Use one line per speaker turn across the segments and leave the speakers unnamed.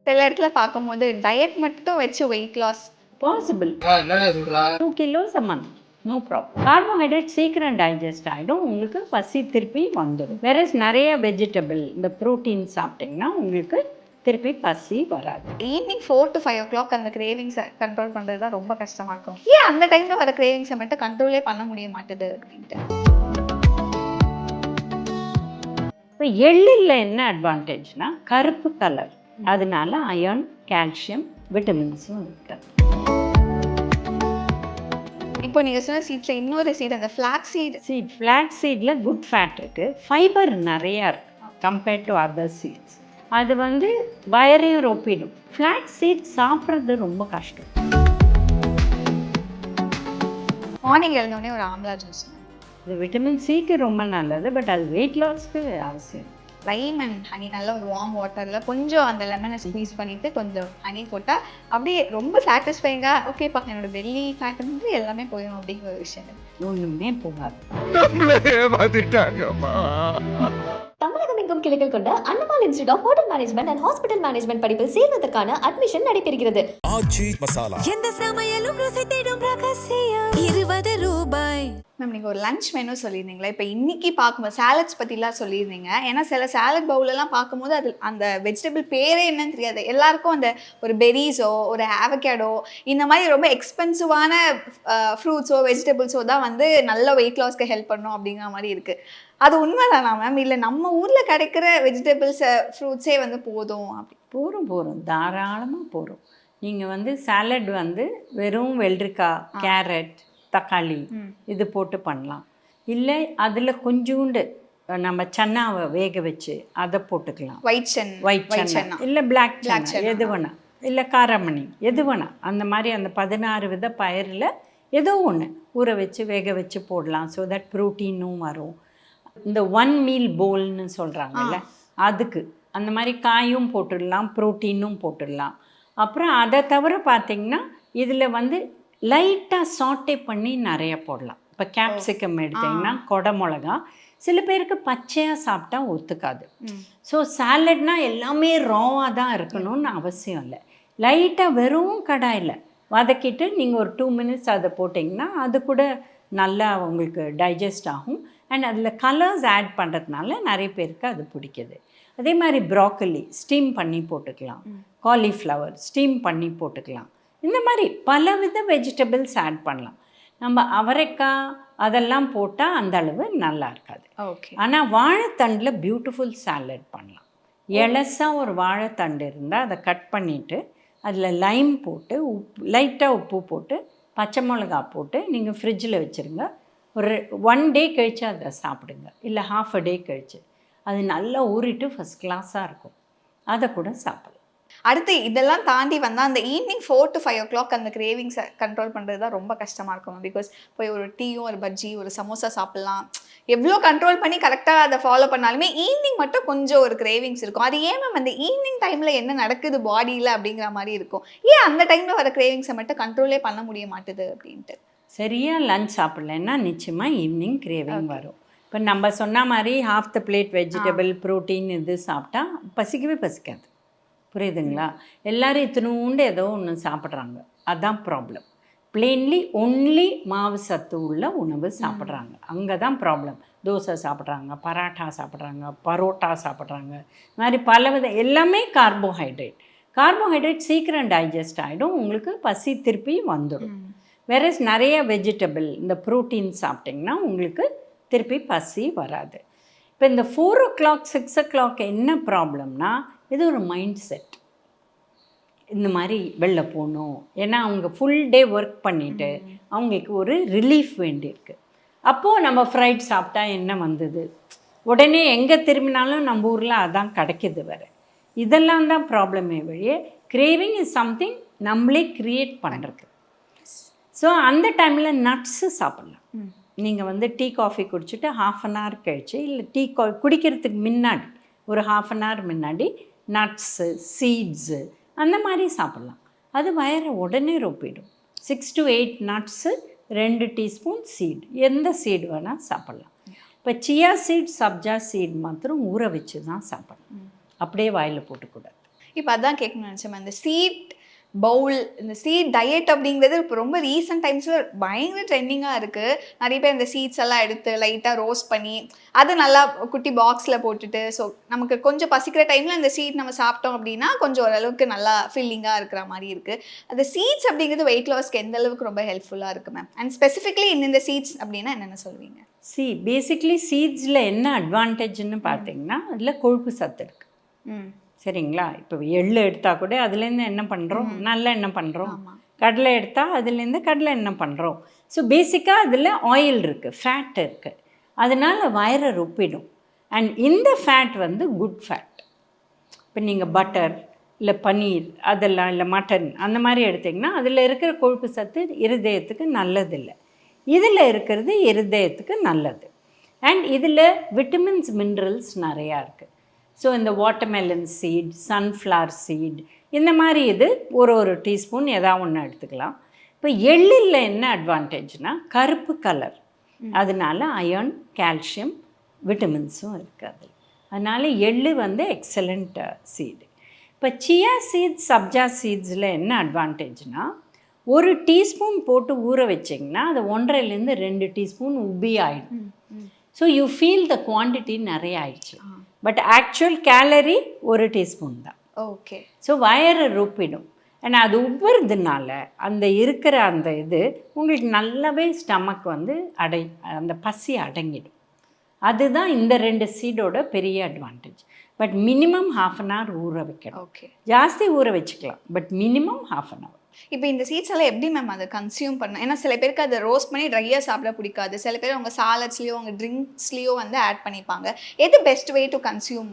சில இடத்துல பார்க்கும்போது டயட் மட்டும் வச்சு weight loss
possible. 2 kilos a month, no problem. Carbohydrate சீக்கிரம் டைஜஸ்ட் ஆகிடும், உங்களுக்கு பசி திருப்பி வந்துடும். வேற நிறைய வெஜிடபிள் இந்த ப்ரோட்டீன் சாப்பிட்டிங்கன்னா உங்களுக்கு திருப்பி பசி வராது.
ஈவினிங் 4 to 5 o'clock அந்த கிரேவிங்ஸை கண்ட்ரோல் பண்ணுறது தான் ரொம்ப கஷ்டமாக இருக்கும். ஏன் அந்த டைமில் வர கிரேவிங்ஸை மட்டும் கண்ட்ரோலே பண்ண முடிய மாட்டேது அப்படின்ட்டு.
இப்போ எள்ளில் என்ன அட்வான்டேஜ்னா கருப்பு கலர், அதனால அயர்ன், கால்சியம், விட்டமின்ஸும் இருக்குது.
இப்போ நீங்கள் சொன்ன சீட்ஸில் இன்னொரு சீட் அந்த
ஃப்ளாக்ஸ் சீடில் குட் ஃபேட் இருக்குது, ஃபைபர் நிறையா இருக்குது கம்பேர்ட் டு அதர் சீட்ஸ். அது வயரையும் ரொப்பிடும். ஃப்ளாக்ஸ் சீட் சாப்பிட்றது ரொம்ப கஷ்டம்.
மார்னிங் எழுந்தோடனே ஒரு ஆம்லா ஜூஸ்,
இது விட்டமின் சிக்கு ரொம்ப நல்லது, பட் அது வெயிட் லாஸ்க்கு அவசியம்.
லைம் அண்ட் ஹனி நல்லா ஒரு வார்ம் வாட்டரில் கொஞ்சம் அந்த லெமனை ஸ்க்வீஸ் பண்ணிவிட்டு கொஞ்சம் ஹனி போட்டால் அப்படியே ரொம்ப சாட்டிஸ்ஃபைங்காக ஓகேப்பா என்னோட பெல்லி ஃபேட் எல்லாமே போயிடும் அப்படிங்கிற ஒரு விஷயம்.
ஒன்றுமே போகாது.
தமிழகம் எங்கும் கிளைகள் கொண்ட Annamal institute of hotel management and hospital management படிப்பில் சேர்வதற்கான அட்மிஷன் நடைபெறுகிறது.
எந்த சமையலும் ருசி தேடும் ரகசியம் 20 ரூபாய்.
மேம் நீங்கள் ஒரு லஞ்ச் மெனு சொல்லியிருந்தீங்களா, இப்போ இன்னைக்கு பார்க்கும்போது சாலட்ஸ் பற்றிலாம் சொல்லியிருந்தீங்க. ஏன்னா சில சாலட் பவுலெல்லாம் பார்க்கும்போது அது அந்த வெஜிடபிள் பேரே என்னன்னு தெரியாது. எல்லாருக்கும் அந்த ஒரு பெரிஸோ ஒரு ஆவகேடோ இந்த மாதிரி ரொம்ப எக்ஸ்பென்சிவான ஃப்ரூட்ஸோ வெஜிடபிள்ஸோ தான் நல்ல வெயிட் லாஸ்க்கு ஹெல்ப் பண்ணும் அப்படிங்கிற மாதிரி இருக்குது. அது உண்மைதானா மேம்? இல்லை நம்ம ஊரில் கிடைக்கிற வெஜிடபிள்ஸ் ஃப்ரூட்ஸே போதும் அப்படி?
போரும் தாராளமாக போரும். நீங்கள் சாலட் வெறும் வெள்ளரிக்காய், கேரட், தக்காளி இது போட்டு பண்ணலாம். இல்லை அதில் கொஞ்சோண்டு நம்ம சன்னாவை வேக வச்சு அதை போட்டுக்கலாம். ஒயிட் சன்னா இல்லை பிளாக் சன்னா எது வேணால், இல்லை காராமணி எது வேணால், அந்த மாதிரி அந்த 16 வித பயிரில் ஏதோ ஒன்று ஊற வச்சு வேக வச்சு போடலாம். ஸோ தட் ப்ரோட்டீனும் வரும். இந்த 1 மீல் போல்னு சொல்கிறாங்கல்ல, அதுக்கு அந்த மாதிரி காயும் போட்டுடலாம், ப்ரோட்டீனும் போட்டுடலாம். அப்புறம் அதை தவிர பார்த்திங்கன்னா இதில் லைட்டாக சாட்டே பண்ணி நிறைய போடலாம். இப்போ கேப்சிகம் எடுத்திங்கன்னா, கொடை மிளகா சில பேருக்கு பச்சையாக சாப்பிட்டா ஒத்துக்காது. ஸோ சாலட்னால் எல்லாமே ராவாக தான் இருக்கணும்னு அவசியம் இல்லை. லைட்டாக வெறும் கடாயில் வதக்கிட்டு நீங்கள் ஒரு 2 minutes அதை போட்டிங்கன்னா அது கூட நல்லா உங்களுக்கு டைஜஸ்ட் ஆகும். அண்ட் அதில் கலர்ஸ் ஆட் பண்ணுறதுனால நிறைய பேருக்கு அது பிடிக்குது. அதே மாதிரி ப்ராக்கலி ஸ்டீம் பண்ணி போட்டுக்கலாம், காலிஃப்ளவர் ஸ்டீம் பண்ணி போட்டுக்கலாம். இந்த மாதிரி பலவித வெஜிடபிள்ஸ் ஆட் பண்ணலாம். நம்ம அவரைக்காய் அதெல்லாம் போட்டால் அந்த அளவு நல்லா இருக்காது.
ஓகே.
ஆனால் வாழைத்தண்டில் பியூட்டிஃபுல் சாலட் பண்ணலாம். எலசாக ஒரு வாழைத்தண்டு இருந்தால் அதை கட் பண்ணிவிட்டு அதில் லைம் போட்டு லைட்டாக உப்பு போட்டு பச்சை மிளகா போட்டு நீங்கள் ஃப்ரிட்ஜில் வச்சுருங்க. ஒரு 1 day கழித்து அதை சாப்பிடுங்க, இல்லை ½ a day கழித்து. அது நல்லா ஊறிட்டு ஃபஸ்ட் கிளாஸாக இருக்கும். அதை கூட சாப்பிடலாம்.
அடுத்து இதெல்லாம் தாண்டி அந்த ஈவினிங் 4 to 5 o'clock அந்த கிரேவிங்ஸை கண்ட்ரோல் பண்ணுறது தான் ரொம்ப கஷ்டமாக இருக்கும். பிகாஸ் போய் ஒரு டீயும் ஒரு பஜ்ஜி ஒரு சமோசா சாப்பிட்லாம். எவ்வளோ கண்ட்ரோல் பண்ணி கரெக்டாக அதை ஃபாலோ பண்ணாலுமே ஈவினிங் மட்டும் கொஞ்சம் ஒரு கிரேவிங்ஸ் இருக்கும். அது ஏன் மேம் அந்த ஈவினிங் டைமில் என்ன நடக்குது பாடியில் அப்படிங்கிற மாதிரி இருக்கும். ஏன் அந்த டைமில் வர கிரேவிங்ஸை மட்டும் கண்ட்ரோலே பண்ண முடிய மாட்டுது அப்படின்ட்டு?
சரியாக லஞ்ச் சாப்பிட்லன்னா நிச்சயமாக ஈவினிங் கிரேவிங் வரும். இப்போ நம்ம சொன்ன மாதிரி ½ the plate வெஜிடபிள் ப்ரோட்டீன் இது சாப்பிட்டா பசிக்கவே பசிக்காது. புரியுதுங்களா? எல்லோரும் இத்தினூண்டு ஏதோ ஒன்று சாப்பிட்றாங்க, அதுதான் ப்ராப்ளம். பிளெயின்லி ஒன்லி மாவு சத்து உள்ள உணவு சாப்பிட்றாங்க, அங்கே தான் ப்ராப்ளம். தோசை சாப்பிட்றாங்க, பராட்டா சாப்பிட்றாங்க, பரோட்டா சாப்பிட்றாங்க, இந்த மாதிரி பலவித எல்லாமே கார்போஹைட்ரேட் சீக்கிரம் டைஜஸ்ட் ஆகிடும், உங்களுக்கு பசி திருப்பி வந்துடும். வேற நிறைய வெஜிடபிள் இந்த ப்ரோட்டீன் சாப்பிட்டிங்கன்னா உங்களுக்கு திருப்பி பசி வராது. இப்போ இந்த 4 o'clock 6 o'clock என்ன ப்ராப்ளம்னா, இது ஒரு மைண்ட் செட். இந்த மாதிரி வெளில போகணும், ஏன்னா அவங்க ஃபுல் டே ஒர்க் பண்ணிவிட்டு அவங்களுக்கு ஒரு ரிலீஃப் வேண்டியிருக்கு. அப்போது நம்ம ஃப்ரைட் சாப்பிட்டா என்ன வந்தது, உடனே எங்கே திரும்பினாலும் நம்ம ஊரில் அதான் கிடைக்கிது. வேறு இதெல்லாம் தான் ப்ராப்ளமே வழியே. கிரேவிங் இஸ் சம்திங் நம்மளே க்ரியேட் பண்ணுறது. ஸோ அந்த டைமில் நட்ஸு சாப்பிட்லாம். நீங்கள் டீ காஃபி குடிச்சிட்டு ½ an hour கழிச்சு, இல்லை டீ குடிக்கிறதுக்கு முன்னாடி ஒரு ½ an hour முன்னாடி நட்ஸு சீட்ஸு அந்த மாதிரி சாப்பிட்லாம். அது வயரை உடனே ரொப்பிடும். 6 to 8 நட்ஸு, 2 teaspoon சீட், எந்த சீடு வேணால் சாப்பிட்லாம். இப்போ சியா சீட், சப்ஜா சீட் மாத்திரம் ஊற வச்சு தான் சாப்பிடணும், அப்படியே வாயில் போட்டுக்கூடாது.
இப்போ அதான் கேட்கணும்னு நினச்சேன். அந்த சீட் பவுல், இந்த சீட் டயட் அப்படிங்கிறது இப்போ ரொம்ப ரீசெண்ட் டைம்ஸில் பயங்கர ட்ரெண்டிங்காக இருக்குது. நிறைய பேர் இந்த சீட்ஸ் எல்லாம் எடுத்து லைட்டாக ரோஸ்ட் பண்ணி அது நல்லா குட்டி பாக்ஸில் போட்டுட்டு, ஸோ நமக்கு கொஞ்சம் பசிக்கிற டைமில் இந்த சீட் நம்ம சாப்பிட்டோம் அப்படின்னா கொஞ்சம் ஓரளவுக்கு நல்லா ஃபில்லிங்காக இருக்கிற மாதிரி இருக்குது. அந்த சீட்ஸ் அப்படிங்கிறது வெயிட் லாஸ்க்கு எந்த அளவுக்கு ரொம்ப ஹெல்ப்ஃபுல்லாக இருக்குது மேம்? அண்ட் ஸ்பெசிஃபிக்லி இந்த சீட்ஸ் அப்படின்னா என்னென்ன சொல்வீங்க?
பேசிக்லி சீட்ஸில் என்ன அட்வான்டேஜ்னு பார்த்தீங்கன்னா அதில் கொழுப்பு சத்து இருக்குது. சரிங்களா? இப்போ எள்ளு எடுத்தால் கூட அதுலேருந்து என்ன பண்ணுறோம், நல்ல எண்ணெய் பண்ணுறோம். கடலை எடுத்தால் அதுலேருந்து கடலை எண்ணெய் பண்ணுறோம். ஸோ பேசிக்காக அதில் ஆயில் இருக்குது, ஃபேட் இருக்குது. அதனால் வயிறை ரொப்பிடும். அண்ட் இந்த ஃபேட் வந்து குட் ஃபேட். இப்போ நீங்கள் பட்டர் இல்லை பன்னீர் அதெல்லாம் இல்லை மட்டன் அந்த மாதிரி எடுத்திங்கன்னா அதில் இருக்கிற கொழுப்பு சத்து இருதயத்துக்கு நல்லதில்லை. இதில் இருக்கிறது இருதயத்துக்கு நல்லது. அண்ட் இதில் விட்டமின்ஸ் மினரல்ஸ் நிறையா இருக்குது. ஸோ இந்த வாட்டர்மெலன் சீட், சன்ஃப்ளவர் சீட், இந்த மாதிரி இது ஒரு டீஸ்பூன் ஏதாவது ஒன்று எடுத்துக்கலாம். இப்போ எள்ளில் என்ன அட்வான்டேஜ்னால் கருப்பு கலர், அதனால அயர்ன், கால்சியம், விட்டமின்ஸும் இருக்குது அதில். அதனால் எள்ளு வந்து எக்ஸலண்ட் சீடு. இப்போ சியா சீட்ஸ், சப்ஜா சீட்ஸில் என்ன அட்வான்டேஜ்னால் ஒரு டீஸ்பூன் போட்டு ஊற வச்சிங்கன்னா அது 1.5 to 2 டீஸ்பூன் உப்பி ஆகிடும். So you feel the quantity நிறைய ஆயிடுச்சு. பட் ஆக்சுவல் கேலரி 1 டீஸ்பூன் தான்.
ஓகே.
ஸோ வயரை ரொப்பிடும். அண்ட் அது உப்புறதுனால அந்த இருக்கிற அந்த இது உங்களுக்கு நல்லாவே ஸ்டமக் வந்து அந்த பசி அடங்கிடும். அதுதான் இந்த 2 சீடோட பெரிய அட்வான்டேஜ். பட் மினிமம் 1/2 hour ஊற வைக்கணும்.
ஓகே.
ஜாஸ்தி ஊற வச்சுக்கலாம், பட் மினிமம் 1/2 hour.
இப்போ இந்த சீட்ஸ் எல்லாம் எப்படி மேம் அதை கன்சியூம் பண்ணணும்? ஏன்னா சில பேருக்கு அதை ரோஸ்ட் பண்ணி ட்ரையாக சாப்பிட பிடிக்காது. சில பேர் அவங்க சாலட்ஸ்லேயோ அவங்க ட்ரிங்க்ஸ்லேயோ வந்து ஆட் பண்ணிப்பாங்க. எது best way to consume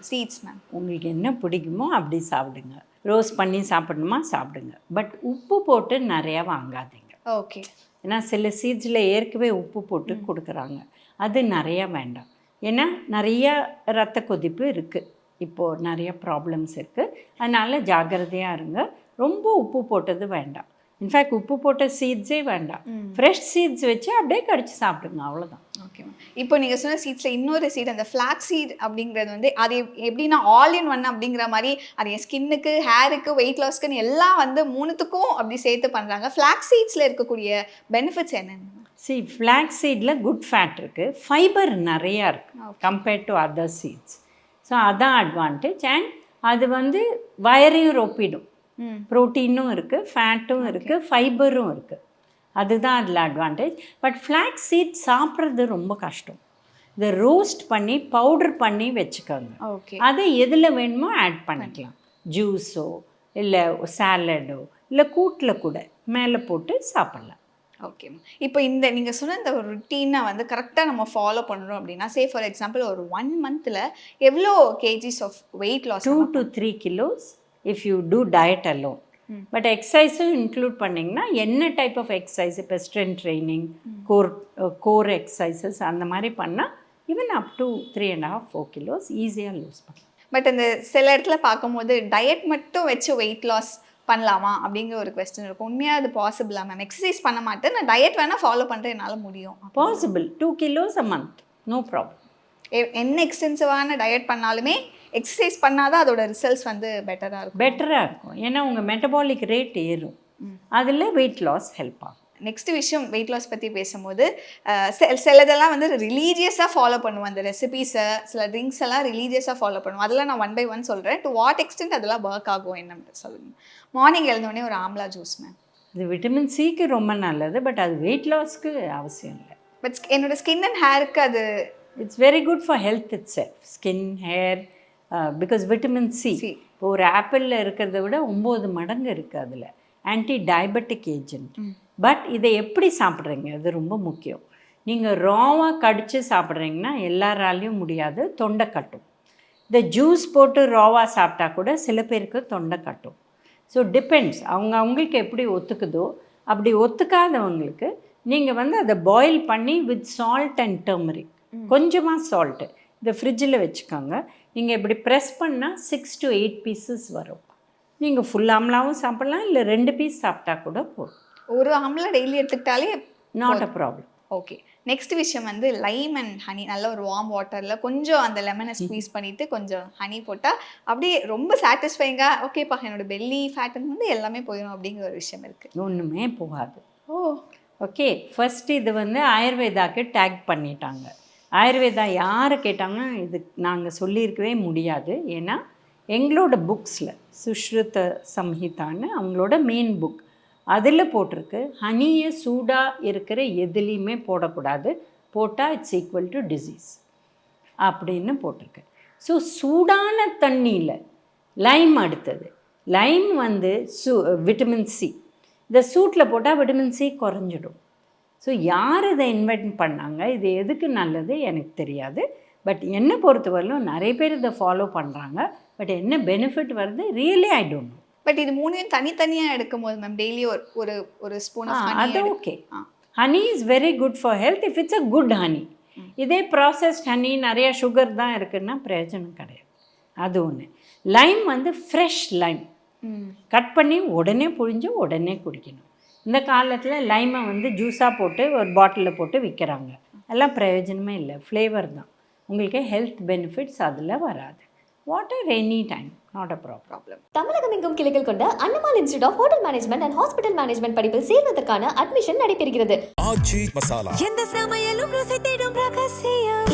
seeds ma'am?
உங்களுக்கு என்ன பிடிக்குமோ அப்படி சாப்பிடுங்க. ரோஸ்ட் பண்ணி சாப்பிடணுமா சாப்பிடுங்க. பட் உப்பு போட்டு நிறையா வாங்காதீங்க.
ஓகே.
ஏன்னா சில சீட்ஸில் ஏற்கனவே உப்பு போட்டு கொடுக்குறாங்க. அது நிறையா வேண்டாம். ஏன்னா நிறையா ரத்த கொதிப்பு இருக்குது, இப்போது நிறைய ப்ராப்ளம்ஸ் இருக்குது. அதனால் ஜாக்கிரதையாக இருங்க. ரொம்ப உப்பு போட்டது வேண்டாம். இன்ஃபேக்ட் உப்பு போட்ட சீட்ஸே வேண்டாம். ஃப்ரெஷ் சீட்ஸ் வச்சு அப்படியே கடிச்சு சாப்பிடுங்க, அவ்வளோதான்.
Okay ma'am. இப்போ நீங்கள் சொன்ன சீட்ஸில் இன்னொரு சீட், அந்த ஃப்ளாக்ஸ் சீட் அப்படிங்கிறது வந்து அது எப்படின்னா ஆல் இன் ஒன் அப்படிங்கிற மாதிரி அது என் ஸ்கின்னுக்கு, ஹேருக்கு, வெயிட் லாஸ்க்குன்னு எல்லாம் வந்து 3த்துக்கும் அப்படி சேர்த்து பண்ணுறாங்க. ஃப்ளாக்ஸ் சீட்ஸில் இருக்கக்கூடிய பெனிஃபிட்ஸ் என்னென்ன?
ஃப்ளாக்ஸ் சீடில் குட் ஃபேட் இருக்குது, ஃபைபர் நிறையா இருக்குது compared to other seeds. So அதான் அட்வான்டேஜ். அண்ட் அது வந்து வயரையும் ரொப்பிடும். ப்ரோட்டீனும் இருக்குது, ஃபேட்டும் இருக்குது, ஃபைபரும் இருக்குது. அதுதான் அதில் அட்வான்டேஜ். பட் ஃப்ளாக்ஸ் சீட் சாப்பிட்றது ரொம்ப கஷ்டம். இதை ரோஸ்ட் பண்ணி பவுடர் பண்ணி வச்சுக்கோங்க.
ஓகே.
அதை எதில் வேணுமோ ஆட் பண்ணிக்கலாம். ஜூஸோ இல்லை சாலடோ இல்லை கூட்டில் கூட மேலே போட்டு சாப்பிட்லாம்.
Okay ma'am. இப்போ நீங்கள் சொன்ன இந்த ஒரு ருட்டீனை வந்து கரெக்டாக நம்ம ஃபாலோ பண்ணுறோம் அப்படின்னா, ஃபார் எக்ஸாம்பிள் ஒரு 1 monthல எவ்வளோ kgs of weight loss?
2 to 3 kilos if you do diet alone. But எக்ஸசைஸும் இன்க்ளூட் பண்ணிங்கன்னா என்ன டைப் ஆஃப் எக்ஸசைஸ், இப்போ ஸ்ட்ரென்த் ட்ரைனிங், கோர் எக்ஸசைசஸ் அந்த மாதிரி பண்ணால் ஈவன் அப் டு 3.5-4 kilos ஈஸியாக லூஸ் பண்ணலாம்.
பட் இந்த சில இடத்துல பார்க்கும்போது டயட் மட்டும் வச்சு வெயிட் லாஸ் பண்ணலாமா அப்படிங்கிற ஒரு கொஸ்டின் இருக்கும். உண்மையாக அது பாசிபிளா மேம்? எக்ஸசைஸ் பண்ண மாட்டேன், நான் டயட் வேணால் ஃபாலோ பண்ணுறேன், என்னால் முடியும்.
Possible. 2 kilos a month, no problem.
என்ன எக்ஸ்டென்சிவான டயட் பண்ணாலுமே எக்ஸசைஸ் பண்ணாதான் அதோட ரிசல்ட்ஸ் வந்து பெட்டராக இருக்கும்.
ஏன்னா உங்கள் மெட்டபாலிக் ரேட் ஏறும், அதில் வெயிட் லாஸ் ஹெல்ப் ஆகும்.
நெக்ஸ்ட் விஷயம், வெயிட் லாஸ் பற்றி பேசும்போது சிலதெல்லாம் வந்து ரிலீஜியஸாக ஃபாலோ பண்ணுவோம். அந்த ரெசிபீஸை, சில ட்ரிங்க்ஸ் எல்லாம் ரிலீஜியஸாக ஃபாலோ பண்ணுவோம். அதெல்லாம் நான் 1 by 1 சொல்கிறேன். டு வாட் எக்ஸ்டென்ட் அதெல்லாம் ஒர்க் ஆகும் என்னன்னு சொல்லுங்கள். மார்னிங் எழுந்தோடனே ஒரு ஆம்லா ஜூஸ் மேம்.
இது விட்டமின் சிக்கு ரொம்ப நல்லது, பட் அது வெயிட் லாஸ்க்கு அவசியம் இல்லை.
பட் என்னோட ஸ்கின் அண்ட் ஹேருக்கு அது
it's very good for health it self. Skin, hair, because vitamin C இப்போ ஒரு ஆப்பிளில் இருக்கிறத விட 9 மடங்கு இருக்குது அதில். Anti diabetic agent. பட் இதை எப்படி சாப்பிட்றீங்க அது ரொம்ப முக்கியம். நீங்கள் ராவாக கடித்து சாப்பிட்றீங்கன்னா எல்லாராலையும் முடியாது, தொண்டை கட்டும். இந்த ஜூஸ் போட்டு ராவாக சாப்பிட்டா கூட சில பேருக்கு தொண்டை கட்டும். ஸோ டிபெண்ட்ஸ், அவங்களுக்கு எப்படி ஒத்துக்குதோ. அப்படி ஒத்துக்காதவங்களுக்கு நீங்கள் வந்து அதை பாயில் பண்ணி வித் சால்ட் அண்ட் டர்மரிக், கொஞ்சமாக சால்ட்டு இதை ஃப்ரிட்ஜில் வச்சுக்கோங்க. நீங்கள் இப்படி ப்ரெஸ் பண்ணால் 6 to 8 pieces வரும். நீங்கள் ஃபுல் ஆம்லாவும் சாப்பிட்லாம், இல்லை 2 பீஸ் சாப்பிட்டா கூட போதும்.
ஒரு ஆம்லா டெய்லி எடுத்துக்கிட்டாலே
not a problem.
Okay. Next விஷயம் வந்து லைம் அண்ட் ஹனி, நல்ல ஒரு வார்ம் வாட்டரில் கொஞ்சம் அந்த லெமனை ஸ்க்வீஸ் பண்ணிவிட்டு கொஞ்சம் ஹனி போட்டால் அப்படியே ரொம்ப சாட்டிஸ்ஃபைங்காக ஓகேப்பா என்னோட பெல்லி ஃபேட்டுன்னு வந்து எல்லாமே போயிடும் அப்படிங்கிற ஒரு விஷயம் இருக்குது.
ஒன்றுமே போகாது.
ஓ
ஓகே, ஃபர்ஸ்ட் இது வந்து ஆயுர்வேதாக்கு டேக் பண்ணிட்டாங்க. ஆயுர்வேதா யார் கேட்டாங்கன்னா இது நாங்கள் சொல்லியிருக்கவே முடியாது. ஏன்னா எங்களோட புக்ஸில் சுஷ்ருத சம்ஹிதான்னு அவங்களோட மெயின் புக், அதில் போட்டிருக்கு ஹனியை சூடாக இருக்கிற எதுலேயுமே போடக்கூடாது, போட்டால் இட்ஸ் ஈக்குவல் டு டிசீஸ் அப்படின்னு போட்டிருக்கு. ஸோ சூடான தண்ணியில் லைம், அடுத்தது லைம் வந்து விட்டமின் சி, இந்த சூட்டில் போட்டால் விட்டமின் சி குறைஞ்சிடும். ஸோ யார் இதை இன்வென்ட் பண்ணாங்க, இது எதுக்கு நல்லது எனக்கு தெரியாது. பட் என்னை பொறுத்தவரையிலும் நிறைய பேர் இதை ஃபாலோ பண்ணுறாங்க. பட் என்ன பெனிஃபிட் வருது really I don't know.
But இது மூணையும் தனித்தனியாக எடுக்கும் போது மேம் டெய்லி ஒரு ஒரு ஸ்பூன் ஆஃப் ஹனி
அது okay. Honey is very good for health if it's a good honey. இதே ப்ராசஸ்ட் ஹனி நிறையா சுகர் தான் இருக்குன்னா பிரயோஜனம் கிடையாது. அது ஒன்று. லைம் வந்து ஃப்ரெஷ் லைம் கட் பண்ணி உடனே புழிஞ்சு உடனே குடிக்கணும். இந்த காலத்தில் லைமை வந்து ஜூஸாக போட்டு ஒரு பாட்டிலில் போட்டு விற்கிறாங்க. எல்லாம் பிரயோஜனமே இல்லை, ஃப்ளேவர் தான். உங்களுக்கு ஹெல்த் பெனிஃபிட்ஸ் அதில் வராது. Water any time not a problem.
தமிழகம் எங்கும் கிளைகள் கொண்ட Annamal institute of hotel management and hospital management படிப்பில் சேர்வதற்கான அட்மிஷன் நடைபெறுகிறது.
எந்த சமையலும் ருசி தேடும் ரகசியம்